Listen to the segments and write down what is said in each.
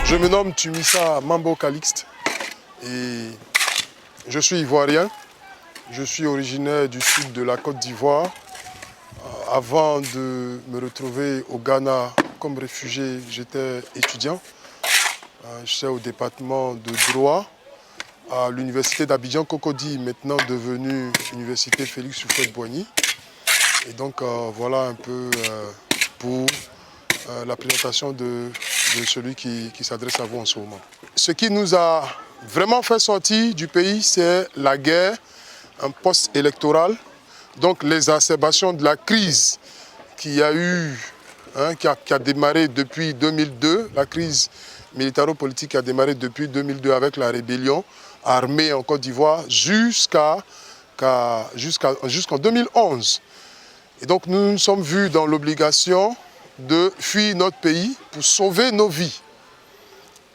Je me nomme Tumissa Mambo Calixte et je suis ivoirien. Je suis originaire du sud de la Côte d'Ivoire. Avant de me retrouver au Ghana comme réfugié, j'étais étudiant. J'étais au département de droit à l'université d'Abidjan Cocody, maintenant devenue université Félix Houphouët-Boigny. Et donc voilà un peu pour la présentation de celui qui s'adresse à vous en ce moment. Ce qui nous a vraiment fait sortir du pays, c'est la guerre, un post-électoral, donc l'exacerbation de la crise qui a eu, qui a démarré depuis 2002, la crise militaro-politique qui a démarré depuis 2002 avec la rébellion armée en Côte d'Ivoire jusqu'en 2011. Et donc nous nous sommes vus dans l'obligation de fuir notre pays pour sauver nos vies.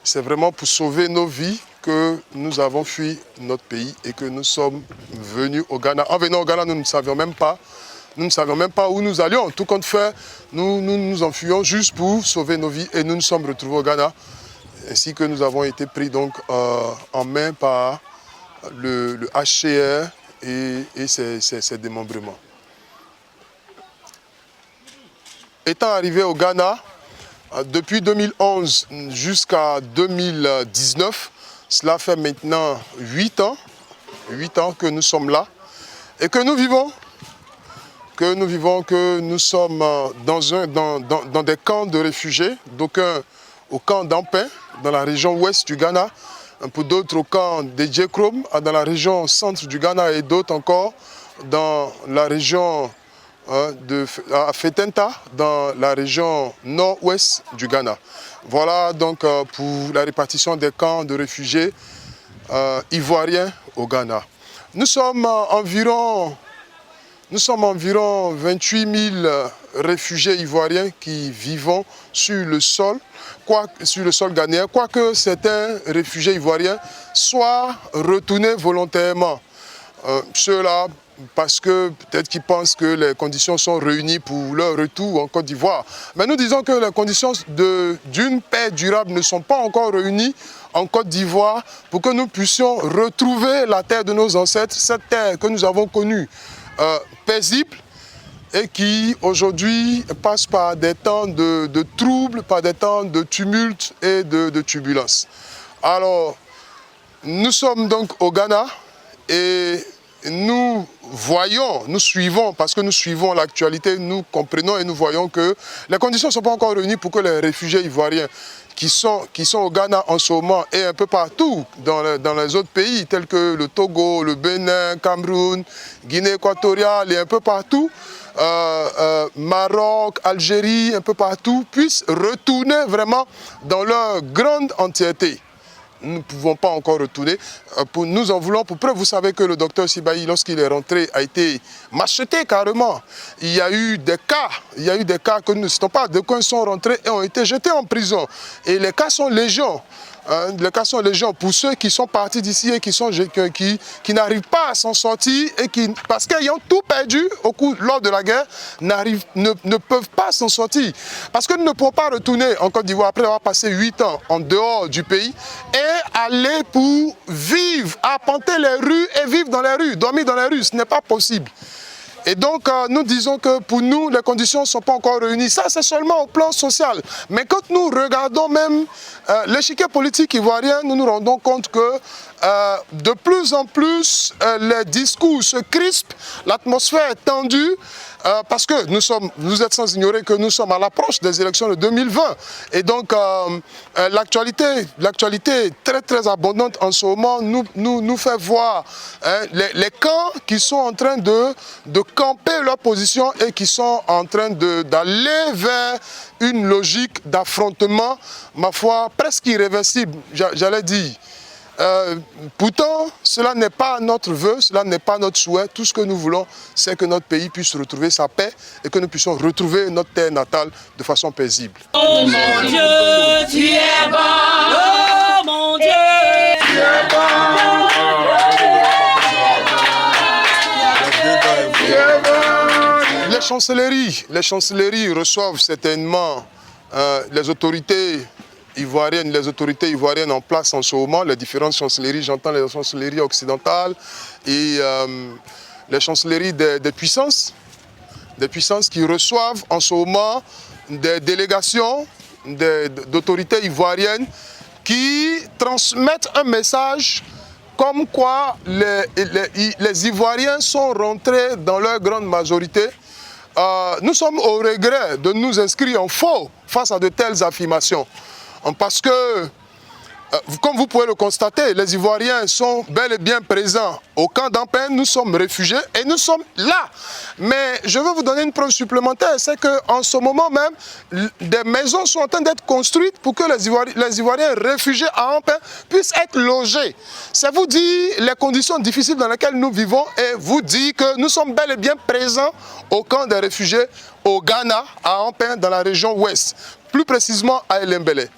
C'est vraiment pour sauver nos vies que nous avons fui notre pays et que nous sommes venus au Ghana. En venant au Ghana, nous ne savions même pas où nous allions. Tout compte fait, nous nous enfuyions juste pour sauver nos vies et nous nous sommes retrouvés au Ghana. Ainsi que nous avons été pris donc, en main par le HCR et ses démembrements. Étant arrivé au Ghana, depuis 2011 jusqu'à 2019, cela fait maintenant 8 ans que nous sommes là et que nous vivons. Que nous sommes dans des camps de réfugiés, d'aucuns au camp d'Ampin, dans la région ouest du Ghana, pour d'autres au camp des Djekrom, dans la région centre du Ghana et d'autres encore dans la région à Fetenta, dans la région nord-ouest du Ghana. Voilà donc pour la répartition des camps de réfugiés ivoiriens au Ghana. Nous sommes environ 28 000 réfugiés ivoiriens qui vivent sur le sol ghanéen, quoique certains réfugiés ivoiriens soient retournés volontairement. Ceux-là, parce que peut-être qu'ils pensent que les conditions sont réunies pour leur retour en Côte d'Ivoire. Mais nous disons que les conditions d'une paix durable ne sont pas encore réunies en Côte d'Ivoire pour que nous puissions retrouver la terre de nos ancêtres, cette terre que nous avons connue paisible et qui aujourd'hui passe par des temps de troubles, par des temps de tumulte et de turbulences. Alors, nous sommes donc au Ghana et nous suivons, parce que nous suivons l'actualité, nous comprenons et nous voyons que les conditions ne sont pas encore réunies pour que les réfugiés ivoiriens qui sont au Ghana en ce moment et un peu partout dans les autres pays tels que le Togo, le Bénin, Cameroun, Guinée équatoriale et un peu partout, Maroc, Algérie, un peu partout, puissent retourner vraiment dans leur grande entièreté. Nous ne pouvons pas encore retourner. Nous en voulons pour preuve. Vous savez que le docteur Sibahi, lorsqu'il est rentré, a été macheté carrément. Il y a eu des cas que nous ne citons pas. Des gens sont rentrés et ont été jetés en prison. Et les cas sont légion. Les cas sont légion pour ceux qui sont partis d'ici et qui n'arrivent pas à s'en sortir et qui, parce qu'ayant tout perdu lors de la guerre, ne peuvent pas s'en sortir. Parce que nous ne pouvons pas retourner en Côte d'Ivoire après avoir passé 8 ans en dehors du pays et aller pour vivre, arpenter les rues et vivre dans les rues, dormir dans les rues. Ce n'est pas possible. Et donc, nous disons que pour nous, les conditions ne sont pas encore réunies. Ça, c'est seulement au plan social. Mais quand nous regardons même l'échiquier politique ivoirien, nous nous rendons compte que de plus en plus, les discours se crispent, l'atmosphère est tendue, parce que vous êtes sans ignorer que nous sommes à l'approche des élections de 2020. Et donc, l'actualité très très abondante en ce moment nous fait voir les camps qui sont en train de camper leur position et qui sont en train d'aller vers une logique d'affrontement, ma foi, presque irréversible, j'allais dire. Pourtant, cela n'est pas notre vœu, cela n'est pas notre souhait. Tout ce que nous voulons, c'est que notre pays puisse retrouver sa paix et que nous puissions retrouver notre terre natale de façon paisible. Oh mon Dieu, tu es bon. Oh mon Dieu, tu es bon. Les chancelleries reçoivent certainement les autorités ivoiriennes en place en ce moment, les différentes chancelleries, j'entends les chancelleries occidentales et les chancelleries des puissances qui reçoivent en ce moment des délégations d'autorités ivoiriennes qui transmettent un message comme quoi les Ivoiriens sont rentrés dans leur grande majorité. Nous sommes au regret de nous inscrire en faux face à de telles affirmations. Parce que, comme vous pouvez le constater, les Ivoiriens sont bel et bien présents au camp d'Ampin. Nous sommes réfugiés et nous sommes là. Mais je veux vous donner une preuve supplémentaire, c'est qu'en ce moment même, des maisons sont en train d'être construites pour que les Ivoiriens réfugiés à Ampin puissent être logés. Ça vous dit les conditions difficiles dans lesquelles nous vivons et vous dit que nous sommes bel et bien présents au camp des réfugiés au Ghana, à Ampin, dans la région ouest, plus précisément à Elembele.